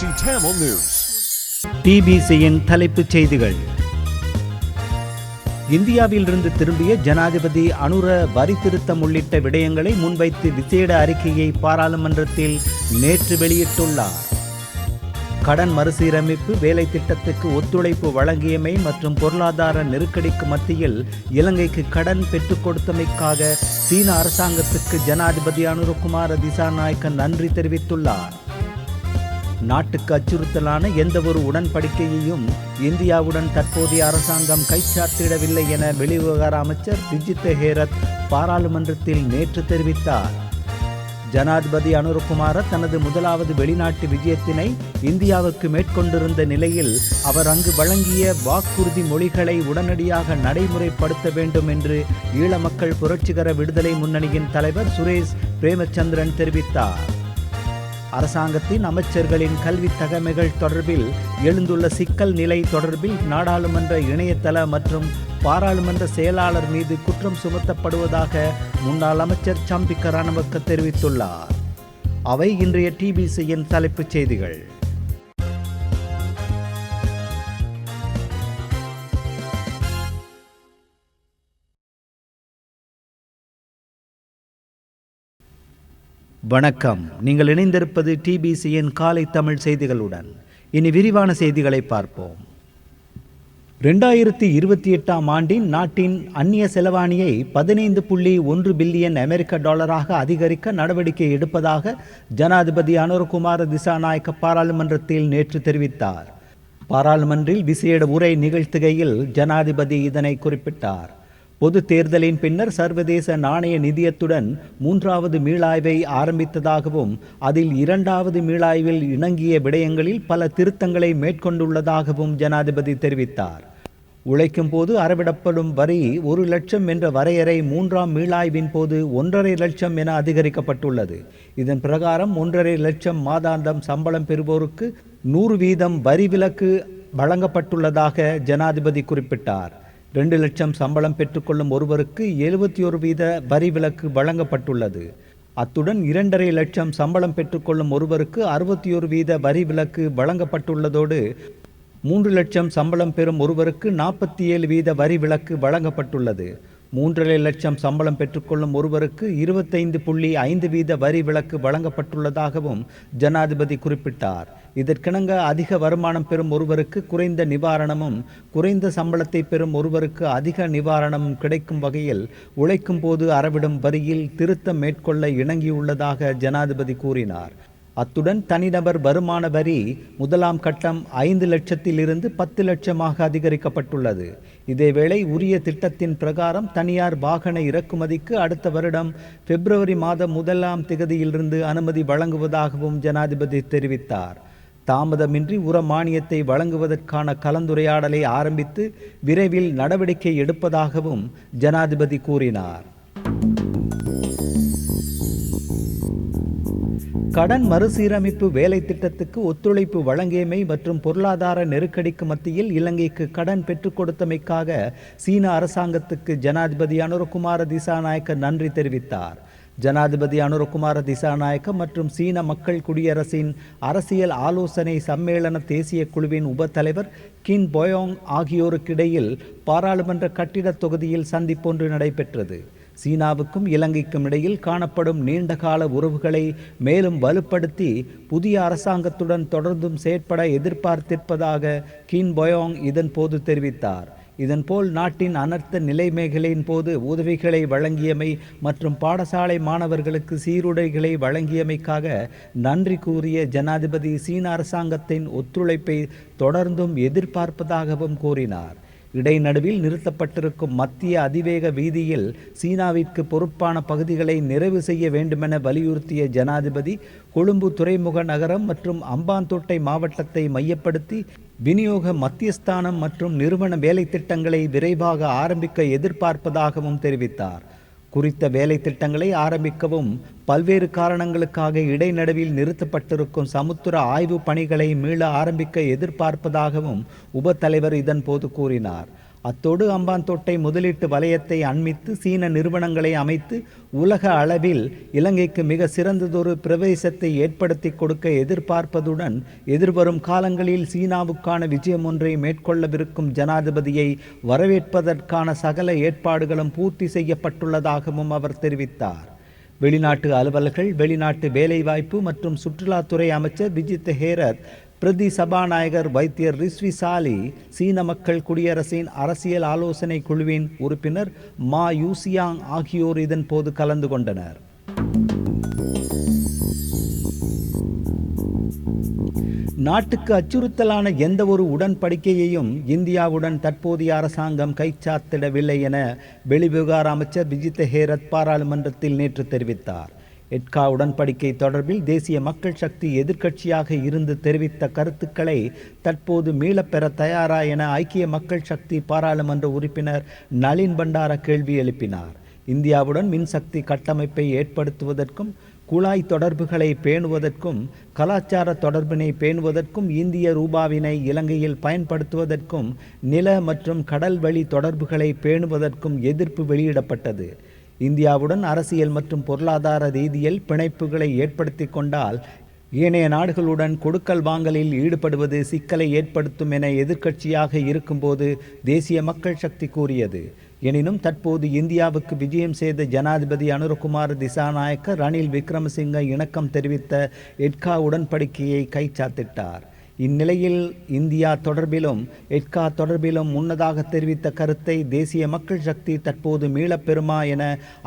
BBC Tamil News. டிபிசியின் தலைப்புச் செய்திகள். இந்தியாவிலிருந்து திரும்பிய ஜனாதிபதி அனுர வரி திருத்தம் உள்ளிட்ட விடயங்களை முன்வைத்து விசேட அறிக்கையை பாராளுமன்றத்தில் நேற்று வெளியிட்டுள்ளார். கடன் மறுசீரமைப்பு வேலை திட்டத்துக்கு ஒத்துழைப்பு வழங்கியமை மற்றும் பொருளாதார நெருக்கடிக்கு மத்தியில் இலங்கைக்கு கடன் பெற்றுக் கொடுத்தமைக்காக சீன அரசாங்கத்துக்கு ஜனாதிபதி அனுரகுமார திசாநாயக்க நன்றி தெரிவித்துள்ளார். நாட்டுக்கு அச்சுறுத்தலான எந்தவொரு உடன்படிக்கையையும் இந்தியாவுடன் தற்போதைய அரசாங்கம் கைச்சாத்திடவில்லை என வெளிவிவகார அமைச்சர் விஜித் ஹேரத் பாராளுமன்றத்தில் நேற்று தெரிவித்தார். ஜனாதிபதி அனுரகுமார தனது முதலாவது வெளிநாட்டு விஜயத்தினை இந்தியாவுக்கு மேற்கொண்டிருந்த நிலையில் அவர் அங்கு வழங்கிய வாக்குறுதி மொழிகளை உடனடியாக நடைமுறைப்படுத்த வேண்டும் என்று ஈழ மக்கள் புரட்சிகர விடுதலை முன்னணியின் தலைவர் சுரேஷ் பிரேமச்சந்திரன் தெரிவித்தார். அரசாங்கத்தின் அமைச்சர்களின் கல்வி தகமைகள் தொடர்பில் எழுந்துள்ள சிக்கல் நிலை தொடர்பில் நாடாளுமன்ற இணையதள மற்றும் பாராளுமன்ற செயலாளர் மீது குற்றம் சுமத்தப்படுவதாக முன்னாள் அமைச்சர் சம்பிக்க ரணவக்க தெரிவித்துள்ளார். அவை இன்றைய டிபிசியின் தலைப்புச் செய்திகள். வணக்கம். நீங்கள் இணைந்திருப்பது டிபிசியின் காலை தமிழ் செய்திகளுடன். இனி விரிவான செய்திகளை பார்ப்போம். 2028ஆம் ஆண்டின் நாட்டின் அந்நிய செலவாணியை 15.1 பில்லியன் அமெரிக்க டாலராக அதிகரிக்க நடவடிக்கை எடுப்பதாக ஜனாதிபதி அனுரகுமார திசாநாயக்க பாராளுமன்றத்தில் நேற்று தெரிவித்தார். பாராளுமன்றில் விசேட உரை நிகழ்த்துகையில் ஜனாதிபதி இதனை குறிப்பிட்டார். பொது தேர்தலின் பின்னர் சர்வதேச நாணய நிதியத்துடன் 3வது மீளாய்வை ஆரம்பித்ததாகவும் அதில் 2வது மீளாய்வில் இணங்கிய விடயங்களில் பல திருத்தங்களை மேற்கொண்டுள்ளதாகவும் ஜனாதிபதி தெரிவித்தார். உழைக்கும் போது அறவிடப்படும் வரி 1 லட்சம் என்ற வரையறை 3ஆம் மீளாய்வின் போது 1.5 லட்சம் என அதிகரிக்கப்பட்டுள்ளது. இதன் பிரகாரம் 1.5 லட்சம் மாதாந்தம் சம்பளம் பெறுவோருக்கு 100% வரி விலக்கு வழங்கப்பட்டுள்ளதாக ஜனாதிபதி குறிப்பிட்டார். 2 லட்சம் சம்பளம் பெற்றுக்கொள்ளும் ஒருவருக்கு 71% வரி விலக்கு வழங்கப்பட்டுள்ளது. அத்துடன் 2.5 லட்சம் சம்பளம் பெற்றுக்கொள்ளும் ஒருவருக்கு 61% வரி விலக்கு வழங்கப்பட்டுள்ளதோடு 3 லட்சம் சம்பளம் பெறும் ஒருவருக்கு 47% வரி விலக்கு வழங்கப்பட்டுள்ளது. 3.5 லட்சம் சம்பளம் பெற்றுக்கொள்ளும் ஒருவருக்கு 25.5% வரி விலக்கு வழங்கப்பட்டுள்ளதாகவும் ஜனாதிபதி குறிப்பிட்டார். இதற்கிணங்க அதிக வருமானம் பெறும் ஒருவருக்கு குறைந்த நிவாரணமும் குறைந்த சம்பளத்தை பெறும் ஒருவருக்கு அதிக நிவாரணமும் கிடைக்கும் வகையில் உழைக்கும் போது அறவிடும் வரியில் திருத்தம் மேற்கொள்ள இணங்கியுள்ளதாக ஜனாதிபதி கூறினார். அத்துடன் தனிநபர் வருமான வரி முதலாம் கட்டம் 5 லட்சத்திலிருந்து 10 லட்சமாக அதிகரிக்கப்பட்டுள்ளது. இதேவேளை உரிய திட்டத்தின் பிரகாரம் தனியார் வாகன இறக்குமதிக்கு அடுத்த வருடம் பிப்ரவரி மாதம் 1ஆம் திகதியிலிருந்து அனுமதி வழங்குவதாகவும் ஜனாதிபதி தெரிவித்தார். தாமதமின்றி உர மானியத்தை வழங்குவதற்கான கலந்துரையாடலை ஆரம்பித்து விரைவில் நடவடிக்கை எடுப்பதாகவும் ஜனாதிபதி கூறினார். கடன் மறுசீரமைப்பு வேலை திட்டத்துக்கு ஒத்துழைப்பு வழங்கியமை மற்றும் பொருளாதார நெருக்கடிக்கு மத்தியில் இலங்கைக்கு கடன் பெற்றுக் கொடுத்தமைக்காக சீன அரசாங்கத்துக்கு ஜனாதிபதி அனுரகுமார திசாநாயக்க நன்றி தெரிவித்தார். ஜனாதிபதி அனுரகுமார திசாநாயக்க மற்றும் சீன மக்கள் குடியரசின் அரசியல் ஆலோசனை சம்மேளன தேசிய குழுவின் உபத்தலைவர் கின் போயோங் ஆகியோருக்கிடையில் பாராளுமன்ற கட்டிட தொகுதியில் சந்திப்பொன்று நடைபெற்றது. சீனாவுக்கும் இலங்கைக்கும் இடையில் காணப்படும் நீண்டகால உறவுகளை மேலும் வலுப்படுத்தி புதிய அரசாங்கத்துடன் தொடர்ந்தும் செயற்பட எதிர்பார்த்திருப்பதாக கின் போயோங் இதன் போது தெரிவித்தார். இதன்போல் நாட்டின் அனர்த்த நிலைமைகளின் போது உதவிகளை வழங்கியமை மற்றும் பாடசாலை மாணவர்களுக்கு சீருடைகளை வழங்கியமைக்காக நன்றி கூறிய ஜனாதிபதி சீன அரசாங்கத்தின் ஒத்துழைப்பை தொடர்ந்தும் எதிர்பார்ப்பதாகவும் கூறினார். இடைநடுவில் நிறுத்தப்பட்டிருக்கும் மத்திய அதிவேக வீதியில் சீனாவிற்கு பொறுப்பான பகுதிகளை நிறைவு செய்ய வேண்டுமென வலியுறுத்திய ஜனாதிபதி கொழும்பு துறைமுக நகரம் மற்றும் அம்பாந்தோட்டை மாவட்டத்தை மையப்படுத்தி விநியோக மத்தியஸ்தானம் மற்றும் நிறுவன வேலை திட்டங்களை விரைவாக ஆரம்பிக்க எதிர்பார்ப்பதாகவும் தெரிவித்தார். குறித்த வேலை திட்டங்களை ஆரம்பிக்கவும் பல்வேறு காரணங்களுக்காக இடைநடுவில் நிறுத்தப்பட்டிருக்கும் சமுத்திர ஆய்வு பணிகளை மீள ஆரம்பிக்க எதிர்பார்ப்பதாகவும் உபத்தலைவர் இதன் போது கூறினார். அத்தோடு அம்பாந்தோட்டை முதலீட்டு வலயத்தை அண்மித்து சீன நிறுவனங்களை அமைத்து உலக அளவில் இலங்கைக்கு மிக சிறந்ததொரு பிரவேசத்தை ஏற்படுத்தி கொடுக்க எதிர்பார்ப்பதுடன் எதிர்வரும் காலங்களில் சீனாவுக்கான விஜயம் ஒன்றை மேற்கொள்ளவிருக்கும் ஜனாதிபதியை வரவேற்பதற்கான சகல ஏற்பாடுகளும் பூர்த்தி செய்யப்பட்டுள்ளதாகவும் அவர் தெரிவித்தார். வெளிநாட்டு அலுவலர்கள், வெளிநாட்டு வேலைவாய்ப்பு மற்றும் சுற்றுலாத்துறை அமைச்சர் விஜித் ஹேரத், பிரதி சபாநாயகர் வைத்தியர் ரிஸ்வி சாலி, சீன மக்கள் குடியரசின் அரசியல் ஆலோசனை குழுவின் உறுப்பினர் மா யூசியாங் ஆகியோர் இதன் போது கலந்து கொண்டனர். நாட்டுக்கு அச்சுறுத்தலான எந்த ஒரு உடன்படிக்கையையும் இந்தியாவுடன் தற்போதைய அரசாங்கம் கைச்சாத்திடவில்லை என வெளிவிவகார அமைச்சர் விஜித் ஹேரத் பாராளுமன்றத்தில் நேற்று தெரிவித்தார். எட்கா உடன்படிக்கை தொடர்பில் தேசிய மக்கள் சக்தி எதிர்க்கட்சியாக இருந்து தெரிவித்த கருத்துக்களை தற்போது மீளப்பெற தயாரா என ஐக்கிய மக்கள் சக்தி பாராளுமன்ற உறுப்பினர் நளின் பண்டார கேள்வி எழுப்பினார். இந்தியாவுடன் மின்சக்தி கட்டமைப்பை ஏற்படுத்துவதற்கும் குழாய் தொடர்புகளை பேணுவதற்கும் கலாச்சார தொடர்பினை பேணுவதற்கும் இந்திய ரூபாவினை இலங்கையில் பயன்படுத்துவதற்கும் நில மற்றும் கடல் வழி தொடர்புகளை பேணுவதற்கும் எதிர்ப்பு வெளியிடப்பட்டது. இந்தியாவுடன் அரசியல் மற்றும் பொருளாதார ரீதியில் பிணைப்புகளை ஏற்படுத்தி கொண்டால் ஏனைய நாடுகளுடன் கொடுக்கல் வாங்கலில் ஈடுபடுவது சிக்கலை ஏற்படுத்தும் என எதிர்க்கட்சியாக இருக்கும்போது தேசிய மக்கள் சக்தி கூறியது. எனினும் தற்போது இந்தியாவுக்கு விஜயம் செய்த ஜனாதிபதி அனுரகுமார் திசாநாயக்க ரணில் விக்ரமசிங்க இணக்கம் தெரிவித்த எட்கா உடன்படிக்கையை கைச்சாத்திட்டார். இந்நிலையில் இந்தியா தொடர்பிலும் எட்கா தொடர்பிலும் முன்னதாக தெரிவித்த கருத்தை தேசிய மக்கள் சக்தி தற்போது மீளப்பெறுமா என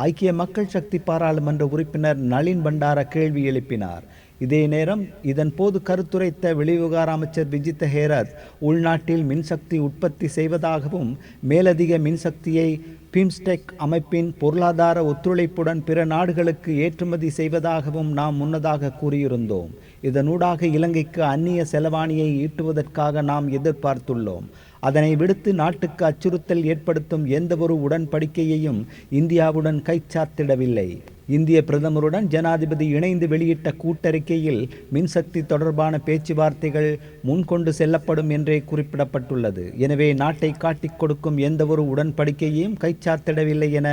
ஐக்கிய மக்கள் சக்தி பாராளுமன்ற உறுப்பினர் நளின் பண்டார கேள்வி எழுப்பினார். இதே நேரம் இதன் போது கருத்துரைத்த வெளிவிவகார அமைச்சர் விஜித் ஹேரத் உள்நாட்டில் மின்சக்தி உற்பத்தி செய்வதாகவும் மேலதிக மின்சக்தியை பிம்ஸ்டெக் அமைப்பின் பொருளாதார ஒத்துழைப்புடன் பிற நாடுகளுக்கு ஏற்றுமதி செய்வதாகவும் நாம் முன்னதாக கூறியிருந்தோம். இதனூடாக இலங்கைக்கு அந்நிய செலவாணியை ஈட்டுவதற்காக நாம் எதிர்பார்த்துள்ளோம். அதனை விடுத்து நாட்டுக்கு அச்சுறுத்தல் ஏற்படுத்தும் எந்தவொரு உடன்படிக்கையையும் இந்தியாவுடன் கைச்சாத்திடவில்லை. இந்திய பிரதமருடன் ஜனாதிபதி இணைந்து வெளியிட்ட கூட்டறிக்கையில் மின்சக்தி தொடர்பான பேச்சுவார்த்தைகள் முன்கொண்டு செல்லப்படும் என்றே குறிப்பிடப்பட்டுள்ளது. எனவே நாட்டை காட்டிக் கொடுக்கும் எந்தவொரு உடன்படிக்கையையும் கைச்சாத்திடவில்லை என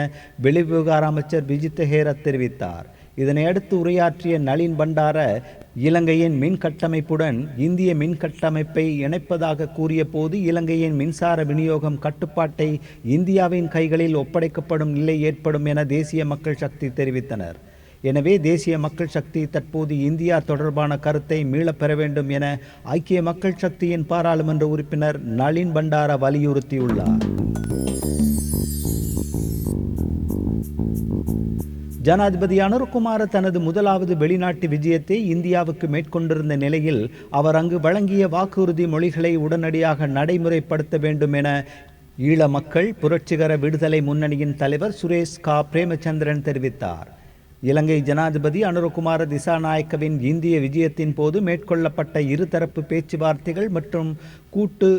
வெளிவிவகார அமைச்சர் விஜித் ஹேரத் தெரிவித்தார். இதனையடுத்து உரையாற்றிய நளின் பண்டார இலங்கையின் மின் கட்டமைப்புடன் இந்திய மின் கட்டமைப்பை இணைப்பதாக கூறிய போது இலங்கையின் மின்சார விநியோகம் கட்டுப்பாட்டை இந்தியாவின் கைகளில் ஒப்படைக்கப்படும் நிலை ஏற்படும் என தேசிய மக்கள் சக்தி தெரிவித்தனர். எனவே தேசிய மக்கள் சக்தி தற்போது இந்தியா தொடர்பான கருத்தை மீளப்பெற வேண்டும் என ஐக்கிய மக்கள் சக்தியின் பாராளுமன்ற உறுப்பினர் நளின் பண்டார வலியுறுத்தியுள்ளார். ஜனாதிபதி அனுரகுமார தனது முதலாவது வெளிநாட்டு விஜயத்தை இந்தியாவுக்கு மேற்கொண்டிருந்த நிலையில் அவர் அங்கு வழங்கிய வாக்குறுதி மொழிகளை உடனடியாக நடைமுறைப்படுத்த வேண்டும் என ஈழ மக்கள் புரட்சிகர விடுதலை முன்னணியின் தலைவர் சுரேஷ் கா பிரேமச்சந்திரன் தெரிவித்தார். இலங்கை ஜனாதிபதி அனுரகுமார திசாநாயக்கவின் இந்திய விஜயத்தின் போது மேற்கொள்ளப்பட்ட இருதரப்பு பேச்சுவார்த்தைகள் மற்றும் கூட்டு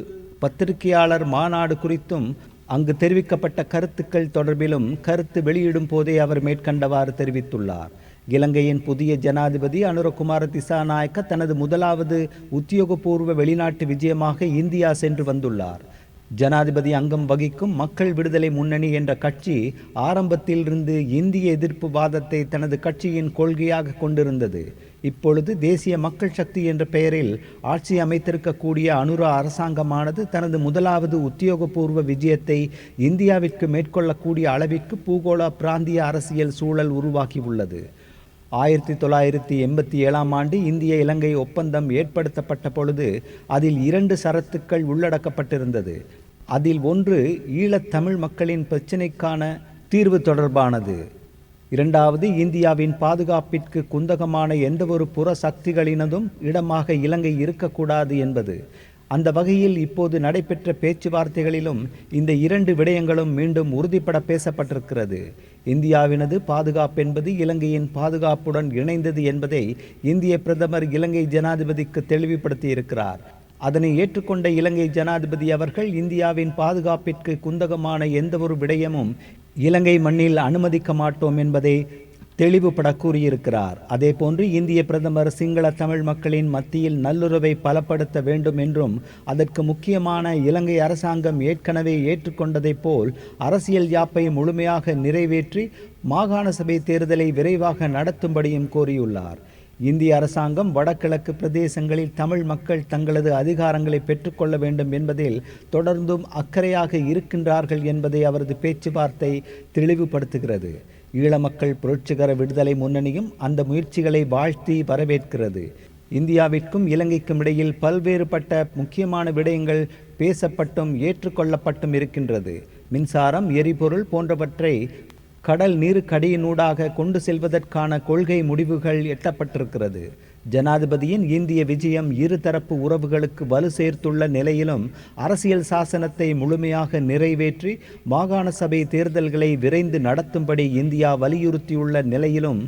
பத்திரிகையாளர் மாநாடு குறித்தும் அங்கு தெரிவிக்கப்பட்ட கருத்துக்கள் தொடர்பிலும் கருத்து வெளியிடும் போதே அவர் மேற்கண்டவாறு தெரிவித்துள்ளார். இலங்கையின் புதிய ஜனாதிபதி அனுரகுமார திசாநாயக்க தனது முதலாவது உத்தியோகபூர்வ வெளிநாட்டு விஜயமாக இந்தியா சென்று வந்துள்ளார். ஜனாதிபதி அங்கம் வகிக்கும் மக்கள் விடுதலை முன்னணி என்ற கட்சி ஆரம்பத்திலிருந்து இந்திய எதிர்ப்பு வாதத்தை தனது கட்சியின் கொள்கையாக கொண்டிருந்தது. இப்பொழுது தேசிய மக்கள் சக்தி என்ற பெயரில் ஆட்சி அமைத்திருக்கக்கூடிய அனுர அரசாங்கமானது தனது முதலாவது உத்தியோகபூர்வ விஜயத்தை இந்தியாவிற்கு மேற்கொள்ளக்கூடிய அளவிற்கு பூகோள பிராந்திய அரசியல் சூழல் உருவாகியுள்ளது. 1987 ஆண்டு இந்திய இலங்கை ஒப்பந்தம் ஏற்படுத்தப்பட்ட பொழுது அதில் 2 சரத்துக்கள் உள்ளடக்கப்பட்டிருந்தது. அதில் ஒன்று ஈழத்தமிழ் மக்களின் பிரச்சினைக்கான தீர்வு தொடர்பானது. இரண்டாவது, இந்தியாவின் பாதுகாப்பிற்கு குந்தகமான எந்தவொரு புற சக்திகளினதும் இடமாக இலங்கை இருக்கக்கூடாது என்பது. அந்த வகையில் இப்போது நடைபெற்ற பேச்சுவார்த்தைகளிலும் இந்த 2 விடயங்களும் மீண்டும் உறுதிப்பட பேசப்பட்டிருக்கிறது. இந்தியாவினது பாதுகாப்பு என்பது இலங்கையின் பாதுகாப்புடன் இணைந்தது என்பதை இந்திய பிரதமர் இலங்கை ஜனாதிபதிக்கு தெளிவுபடுத்தியிருக்கிறார். அதனை ஏற்றுக்கொண்ட இலங்கை ஜனாதிபதி அவர்கள் இந்தியாவின் பாதுகாப்பிற்கு குந்தகமான எந்தவொரு விடயமும் இலங்கை மண்ணில் அனுமதிக்க மாட்டோம் என்பதை தெளிவுபட கூறியிருக்கிறார். அதேபோன்று இந்திய பிரதமர் சிங்கள தமிழ் மக்களின் மத்தியில் நல்லுறவை பலப்படுத்த வேண்டும் என்றும் அதற்கு முக்கியமான இலங்கை அரசாங்கம் ஏற்கனவே ஏற்றுக்கொண்டதைப் போல் அரசியல் யாப்பை முழுமையாக நிறைவேற்றி மாகாண சபை தேர்தலை விரைவாக நடத்தும்படியும் கோரியுள்ளார். இந்திய அரசாங்கம் வடகிழக்கு பிரதேசங்களில் தமிழ் மக்கள் தங்களது அதிகாரங்களை பெற்றுக்கொள்ள வேண்டும் என்பதில் தொடர்ந்தும் அக்கறையாக இருக்கின்றார்கள் என்பதை அவரது பேச்சுவார்த்தை தெளிவுபடுத்துகிறது. ஈழ மக்கள் புரட்சிகர விடுதலை முன்னணியும் அந்த முயற்சிகளை வாழ்த்தி வரவேற்கிறது. இந்தியாவிற்கும் இலங்கைக்கும் இடையில் பல்வேறுபட்ட முக்கியமான விடயங்கள் பேசப்பட்டும் ஏற்றுக்கொள்ளப்பட்டும் இருக்கின்றது. மின்சாரம், எரிபொருள் போன்றவற்றை கடல் நீருக்கடியினூடாக கொண்டு செல்வதற்கான கொள்கை முடிவுகள் எட்டப்பட்டிருக்கிறது. ஜனாதிபதியின் இந்திய விஜயம் இருதரப்பு உறவுகளுக்கு வலு சேர்த்துள்ள நிலையிலும் அரசியல் சாசனத்தை முழுமையாக நிறைவேற்றி மாகாண சபை தேர்தல்களை விரைந்து நடத்தும்படி இந்தியா வலியுறுத்தியுள்ள நிலையிலும்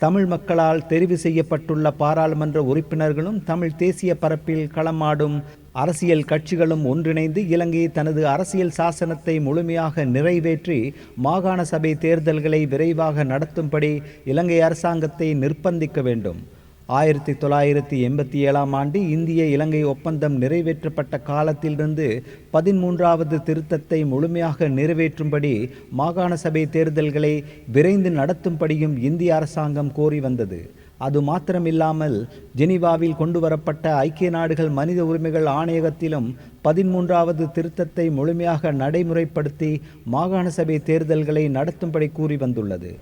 தமிழ் மக்களால் தெரிவு செய்யப்பட்டுள்ள பாராளுமன்ற உறுப்பினர்களும் தமிழ் தேசிய பரப்பில் களமாடும் அரசியல் கட்சிகளும் ஒன்றிணைந்து இலங்கை தனது அரசியல் சாசனத்தை முழுமையாக நிறைவேற்றி மாகாண சபை தேர்தல்களை விரைவாக நடத்தும்படி இலங்கை அரசாங்கத்தை நிர்பந்திக்க வேண்டும். 1987 ஆண்டு இந்திய இலங்கை ஒப்பந்தம் நிறைவேற்றப்பட்ட காலத்திலிருந்து 13வது திருத்தத்தை முழுமையாக நிறைவேற்றும்படி மாகாண சபை தேர்தல்களை விரைந்து நடத்தும்படியும் இந்திய அரசாங்கம் கோரி வந்தது. அது மாத்திரமில்லாமல் ஜெனீவாவில் கொண்டுவரப்பட்ட ஐக்கிய நாடுகள் மனித உரிமைகள் ஆணையகத்திலும் 13வது திருத்தத்தை முழுமையாக நடைமுறைப்படுத்தி மாகாண சபை தேர்தல்களை நடத்தும்படி கூறி வந்துள்ளது.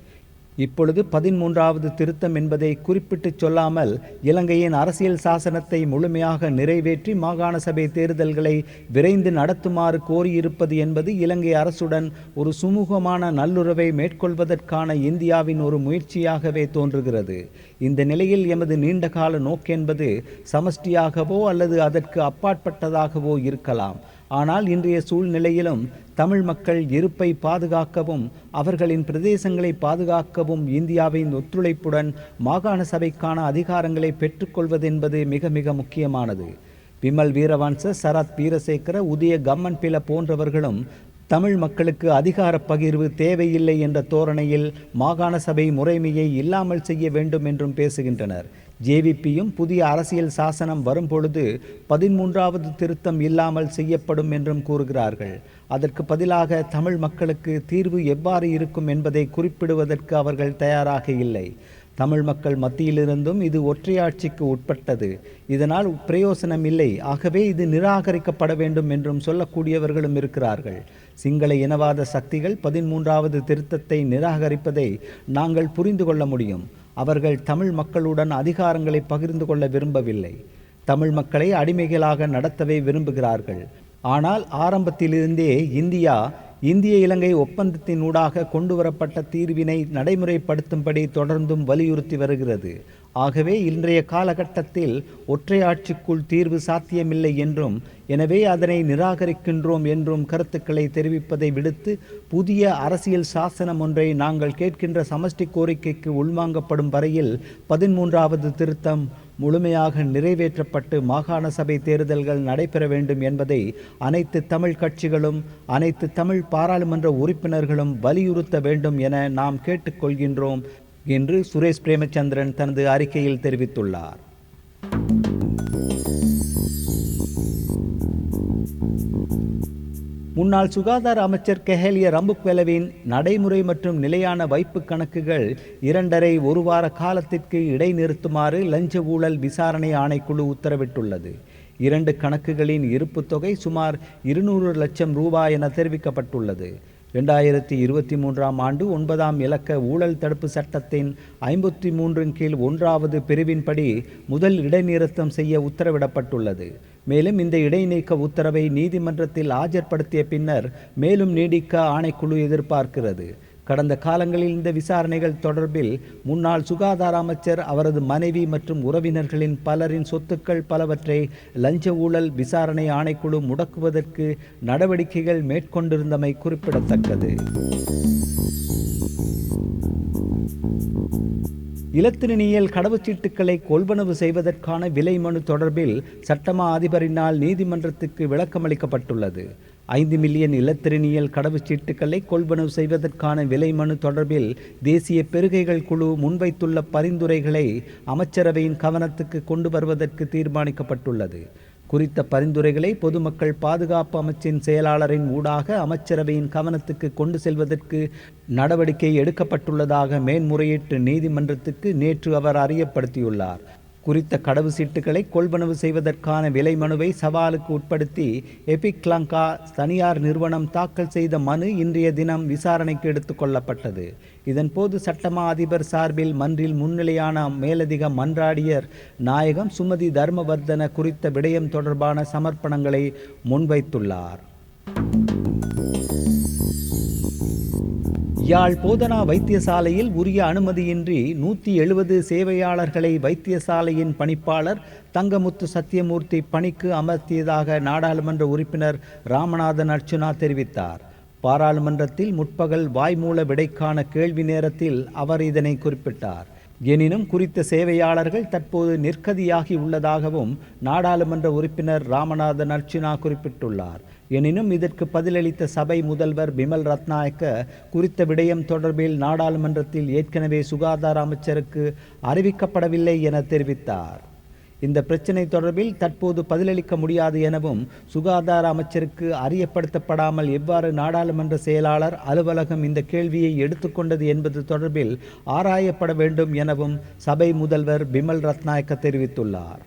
இப்பொழுது 13வது திருத்தம் என்பதை குறிப்பிட்டு சொல்லாமல் இலங்கையின் அரசியல் சாசனத்தை முழுமையாக நிறைவேற்றி மாகாண சபை தேர்தல்களை விரைந்து நடத்துமாறு கோரியிருப்பது என்பது இலங்கை அரசுடன் ஒரு சுமூகமான நல்லுறவை மேற்கொள்வதற்கான இந்தியாவின் ஒரு முயற்சியாகவே தோன்றுகிறது. இந்த நிலையில் எமது நீண்டகால நோக்கென்பது சமஷ்டியாகவோ அல்லது அதற்கு அப்பாற்பட்டதாகவோ இருக்கலாம். ஆனால் இன்றைய சூழ்நிலையிலும் தமிழ் மக்கள் இருப்பை பாதுகாக்கவும் அவர்களின் பிரதேசங்களை பாதுகாக்கவும் இந்தியாவின் ஒத்துழைப்புடன் மாகாண சபைக்கான அதிகாரங்களை பெற்றுக்கொள்வதென்பது மிக மிக முக்கியமானது. விமல் வீரவன்ச, சரத் வீரசேகர, உதய கம்மன்பில போன்றவர்களும் தமிழ் மக்களுக்கு அதிகார பகிர்வு தேவையில்லை என்ற தோரணையில் மாகாண சபை முறைமையை இல்லாமல் செய்ய வேண்டும் என்றும் பேசுகின்றனர். ஜேவிபியும் புதிய அரசியல் சாசனம் வரும்பொழுது 13வது திருத்தம் இல்லாமல் செய்யப்படும் என்றும் கூறுகிறார்கள். அதற்கு பதிலாக தமிழ் மக்களுக்கு தீர்வு எவ்வாறு இருக்கும் என்பதை குறிப்பிடுவதற்கு அவர்கள் தயாராக இல்லை. தமிழ் மக்கள் மத்தியிலிருந்தும் இது ஒற்றையாட்சிக்கு உட்பட்டது, இதனால் பிரயோசனம் இல்லை, ஆகவே இது நிராகரிக்கப்பட வேண்டும் என்றும் சொல்லக்கூடியவர்களும் இருக்கிறார்கள். சிங்கள இனவாத சக்திகள் 13வது திருத்தத்தை நிராகரிப்பதை நாங்கள் புரிந்து கொள்ள முடியும். அவர்கள் தமிழ் மக்களுடன் அதிகாரங்களை பகிர்ந்து கொள்ள விரும்பவில்லை. தமிழ் மக்களை அடிமைகளாக நடத்தவே விரும்புகிறார்கள். ஆனால் ஆரம்பத்திலிருந்தே இந்திய இலங்கை ஒப்பந்தத்தின் ஊடாக கொண்டுவரப்பட்ட தீர்வினை நடைமுறைப்படுத்தும்படி தொடர்ந்தும் வலியுறுத்தி வருகிறது. ஆகவே இன்றைய காலகட்டத்தில் ஒற்றையாட்சிக்குள் தீர்வு சாத்தியமில்லை என்றும் எனவே அதனை நிராகரிக்கின்றோம் என்றும் கருத்துக்களை தெரிவிப்பதை விடுத்து புதிய அரசியல் சாசனம் ஒன்றை நாங்கள் கேட்கின்ற சமஷ்டி கோரிக்கைக்கு உள்வாங்கப்படும் வரையில் 13வது திருத்தம் முழுமையாக நிறைவேற்றப்பட்டு மாகாண சபை தேர்தல்கள் நடைபெற வேண்டும் என்பதை அனைத்து தமிழ் கட்சிகளும் அனைத்து தமிழ் பாராளுமன்ற உறுப்பினர்களும் வலியுறுத்த வேண்டும் என நாம் கேட்டுக்கொள்கின்றோம் என்று சுரேஷ் பிரேமச்சந்திரன் தனது அறிக்கையில் தெரிவித்துள்ளார். முன்னாள் சுகாதார அமைச்சர் கெஹலிய ரம்புக்வெலவின் நடைமுறை மற்றும் நிலையான வைப்பு கணக்குகள் 2.5 வார காலத்திற்கு இடைநிறுத்துமாறு லஞ்ச ஊழல் விசாரணை ஆணைக்குழு உத்தரவிட்டுள்ளது. 2 கணக்குகளின் இருப்பு தொகை சுமார் 200 லட்சம் ரூபாய் என தெரிவிக்கப்பட்டுள்ளது. 2023 ஆண்டு 9ஆம் இலக்க ஊழல் தடுப்பு சட்டத்தின் 53 கீழ் 1வது பிரிவின்படி முதல் இடைநிறுத்தம் செய்ய உத்தரவிடப்பட்டுள்ளது. மேலும் இந்த இடைநீக்க உத்தரவை நீதிமன்றத்தில் ஆஜர்படுத்திய பின்னர் மேலும் நீடிக்க ஆணைக்குழு எதிர்பார்க்கிறது. கடந்த காலங்களில் இந்த விசாரணைகள் தொடர்பில் முன்னாள் சுகாதார அமைச்சர், அவரது மனைவி மற்றும் உறவினர்களின் பலரின் சொத்துக்கள் பலவற்றை லஞ்ச ஊழல் விசாரணை ஆணைக்குழு முடக்குவதற்கு நடவடிக்கைகள் மேற்கொண்டிருந்தமை குறிப்பிடத்தக்கது. இலத்திரனியல் கடவுச்சீட்டுக்களை கொள்வனவு செய்வதற்கான விலை மனு தொடர்பில் சட்டமா அதிபரினால் நீதிமன்றத்துக்கு விளக்கமளிக்கப்பட்டுள்ளது. 5 மில்லியன் இலத்திரனியல் கடவுச்சீட்டுகளை கொள்வனவு செய்வதற்கான விலை மனு தொடர்பில் தேசிய பெருகைகள் குழு முன்வைத்துள்ள பரிந்துரைகளை அமைச்சரவையின் கவனத்துக்கு கொண்டு வருவதற்கு தீர்மானிக்கப்பட்டுள்ளது. குறித்த பரிந்துரைகளை பொதுமக்கள் பாதுகாப்பு அமைச்சின் செயலாளரின் ஊடாக அமைச்சரவையின் கவனத்துக்கு கொண்டு செல்வதற்கு நடவடிக்கை எடுக்கப்பட்டுள்ளதாக மேன்முறையீட்டு நீதிமன்றத்துக்கு நேற்று அவர் அறியப்படுத்தியுள்ளார். குறித்த கடவுச்சீட்டுகளை கொள்வனவு செய்வதற்கான விலை மனுவை சவாலுக்கு உட்படுத்தி எபிக் லங்கா தனியார் நிறுவனம் தாக்கல் செய்த மனு இன்றைய தினம் விசாரணைக்கு எடுத்துக் கொள்ளப்பட்டது. இதன்போது சட்டமா அதிபர் சார்பில் மன்றில் முன்னிலையான மேலதிக மன்றாடியர் நாயகம் சுமதி தர்மவர்தன குறித்த விடயம் தொடர்பான சமர்ப்பணங்களை முன்வைத்துள்ளார். யாழ் போதனா வைத்தியசாலையில் உரிய அனுமதியின்றி 170 சேவையாளர்களை வைத்தியசாலையின் பணிப்பாளர் தங்கமுத்து சத்தியமூர்த்தி பணிக்கு அமர்த்தியதாக நாடாளுமன்ற உறுப்பினர் ராமநாதன் அர்ச்சுனா தெரிவித்தார். பாராளுமன்றத்தில் முற்பகல் வாய்மூல விடைக்கான கேள்வி நேரத்தில் அவர் இதனை குறிப்பிட்டார். எனினும் குறித்த சேவையாளர்கள் தற்போது நிர்கதியாகி உள்ளதாகவும் நாடாளுமன்ற உறுப்பினர் ராமநாதன் அர்ச்சுனா குறிப்பிட்டுள்ளார். எனினும் இதற்கு பதிலளித்த சபை முதல்வர் பிமல் ரத்நாயக்க குறித்த விடயம் தொடர்பில் நாடாளுமன்றத்தில் ஏற்கனவே சுகாதார அமைச்சருக்கு அறிவிக்கப்படவில்லை என தெரிவித்தார். இந்த பிரச்சினை தொடர்பில் தற்போது பதிலளிக்க முடியாது எனவும் சுகாதார அமைச்சருக்கு அறியப்படுத்தப்படாமல் எவ்வாறு நாடாளுமன்ற செயலாளர் அலுவலகம் இந்த கேள்வியை எடுத்துக்கொண்டது என்பது தொடர்பில் ஆராயப்பட வேண்டும் எனவும் சபை முதல்வர் பிமல் ரத்நாயக்க தெரிவித்துள்ளார்.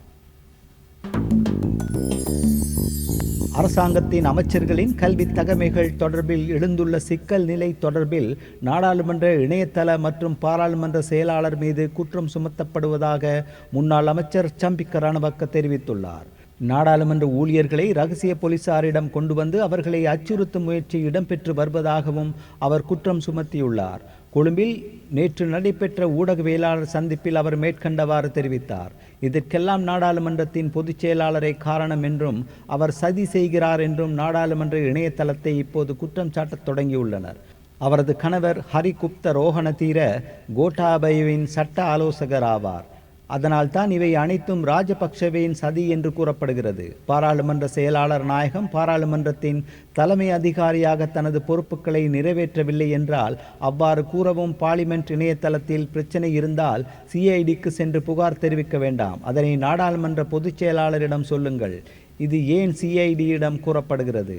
அரசாங்கத்தின் அமைச்சர்களின் கல்வி தகமைகள் தொடர்பில் எழுந்துள்ள சிக்கல் நிலை தொடர்பில் நாடாளுமன்ற இணையதள மற்றும் பாராளுமன்ற செயலாளர் மீது குற்றம் சுமத்தப்படுவதாக முன்னாள் அமைச்சர் சம்பிக்க ரணவக்க தெரிவித்துள்ளார். நாடாளுமன்ற ஊழியர்களை ரகசிய போலீசாரிடம் கொண்டு வந்து அவர்களை அச்சுறுத்தும் முயற்சி இடம்பெற்று வருவதாகவும் அவர் குற்றம் சுமத்தியுள்ளார். கொழும்பில் நேற்று நடைபெற்ற ஊடகவியலாளர் சந்திப்பில் அவர் மேற்கண்டவாறு தெரிவித்தார். இதற்கெல்லாம் நாடாளுமன்றத்தின் பொதுச் செயலாளரை காரணம் என்றும் அவர் சதி செய்கிறார் என்றும் நாடாளுமன்ற இணையதளத்தை இப்போது குற்றம் சாட்டத் தொடங்கியுள்ளனர். அவரது கணவர் ஹரிகுப்த ரோஹணதீர கோட்டாபயவின் சட்ட ஆலோசகர் ஆவார். அதனால் தான் இவை அனைத்தும் ராஜபக்ஷவின் சதி என்று கூறப்படுகிறது. பாராளுமன்ற செயலாளர் நாயகம் பாராளுமன்றத்தின் தலைமை அதிகாரியாக தனது பொறுப்புகளை நிறைவேற்றவில்லை என்றால் அவ்வாறு கூறவும் பார்லிமெண்ட் இணையதளத்தில் பிரச்சனை இருந்தால் சிஐடிக்கு சென்று புகார் தெரிவிக்க வேண்டாம். அதனை நாடாளுமன்ற பொதுச் செயலாளரிடம் சொல்லுங்கள். இது ஏன் சிஐடியிடம் கூறப்படுகிறது?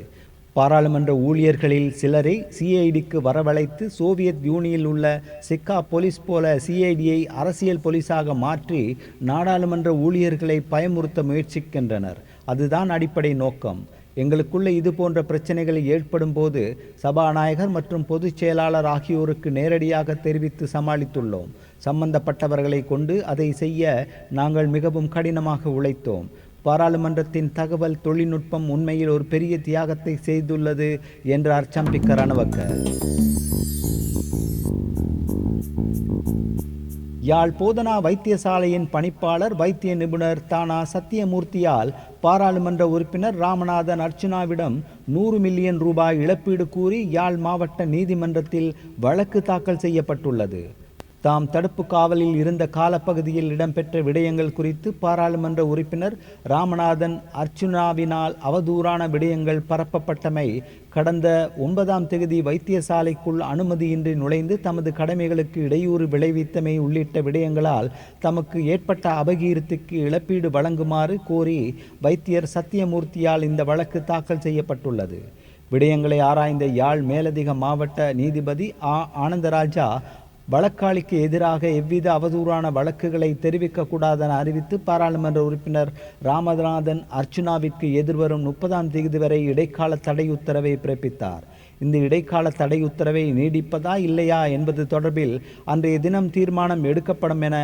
பாராளுமன்ற ஊழியர்களில் சிலரை சிஐடிக்கு வரவழைத்து சோவியத் யூனியில் உள்ள சிக்கா போலீஸ் போல சிஐடியை அரசியல் போலீஸாக மாற்றி நாடாளுமன்ற ஊழியர்களை பயமுறுத்த முயற்சிக்கின்றனர். அதுதான் அடிப்படை நோக்கம். எங்களுக்குள்ள இது போன்ற பிரச்சனைகள் ஏற்படும் போது சபாநாயகர் மற்றும் பொதுச் செயலாளர் ஆகியோருக்கு நேரடியாக தெரிவித்து சமாளித்துள்ளோம். சம்பந்தப்பட்டவர்களை கொண்டு அதை செய்ய நாங்கள் மிகவும் கடினமாக உழைத்தோம். பாராளுமன்றத்தின் தகவல் தொழில்நுட்பம் உண்மையில் ஒரு பெரிய தியாகத்தை செய்துள்ளது என்றார் சம்பிக்க ரணவக்க. யாழ் போதனா வைத்தியசாலையின் பணிப்பாளர் வைத்திய நிபுணர் தானா சத்தியமூர்த்தியால் பாராளுமன்ற உறுப்பினர் ராமநாதன் அர்ச்சுனாவிடம் 100 மில்லியன் ரூபாய் இழப்பீடு கூறி யாழ் மாவட்ட நீதிமன்றத்தில் வழக்கு தாக்கல் செய்யப்பட்டுள்ளது. தாம் தடுப்பு காவலில் இருந்த காலப்பகுதியில் இடம்பெற்ற விடயங்கள் குறித்து பாராளுமன்ற உறுப்பினர் ராமநாதன் அர்ச்சுனாவினால் அவதூறான விடயங்கள் பரப்பப்பட்டமை, கடந்த 9ஆம் தேதி வைத்தியசாலைக்குள் அனுமதியின்றி நுழைந்து தமது கடமைகளுக்கு இடையூறு விளைவித்தமை உள்ளிட்ட விடயங்களால் தமக்கு ஏற்பட்ட அபகீர்த்திக்கு இழப்பீடு வழங்குமாறு கோரி வைத்தியர் சத்தியமூர்த்தியால் இந்த வழக்கு தாக்கல் செய்யப்பட்டுள்ளது. விடயங்களை ஆராய்ந்த யாழ் மேலதிக மாவட்ட நீதிபதி ஆனந்தராஜா வழக்காளிக்கு எதிராக எவ்வித அவதூறான வழக்குகளை தெரிவிக்கக்கூடாதென அறிவித்து பாராளுமன்ற உறுப்பினர் ராமநாதன் அர்ச்சுனாவிற்கு எதிர்வரும் 30ஆம் தேதி வரை இடைக்கால தடை உத்தரவை பிறப்பித்தார். இந்த இடைக்கால தடை உத்தரவை நீடிப்பதா இல்லையா என்பது தொடர்பில் அன்றைய தினம் தீர்மானம் எடுக்கப்படும் என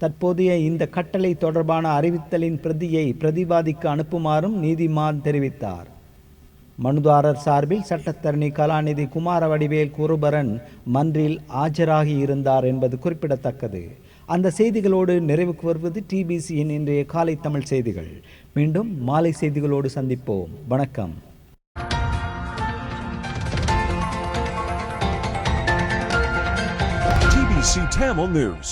தற்போதைய இந்த கட்டளை தொடர்பான அறிவித்தலின் பிரதியை பிரதிவாதிக்கு அனுப்புமாறும் நீதிமான் தெரிவித்தார். மனுதாரர் சார்பில் சட்டத்தரணி கலாநிதி குமாரவடிவேல் குருபரன் மன்றில் ஆஜராகி இருந்தார் என்பது குறிப்பிடத்தக்கது. அந்த செய்திகளோடு நிறைவுக்கு வருவது டிபிசியின் இன்றைய காலை தமிழ் செய்திகள். மீண்டும் மாலை செய்திகளோடு சந்திப்போம். வணக்கம். TBC Tamil News.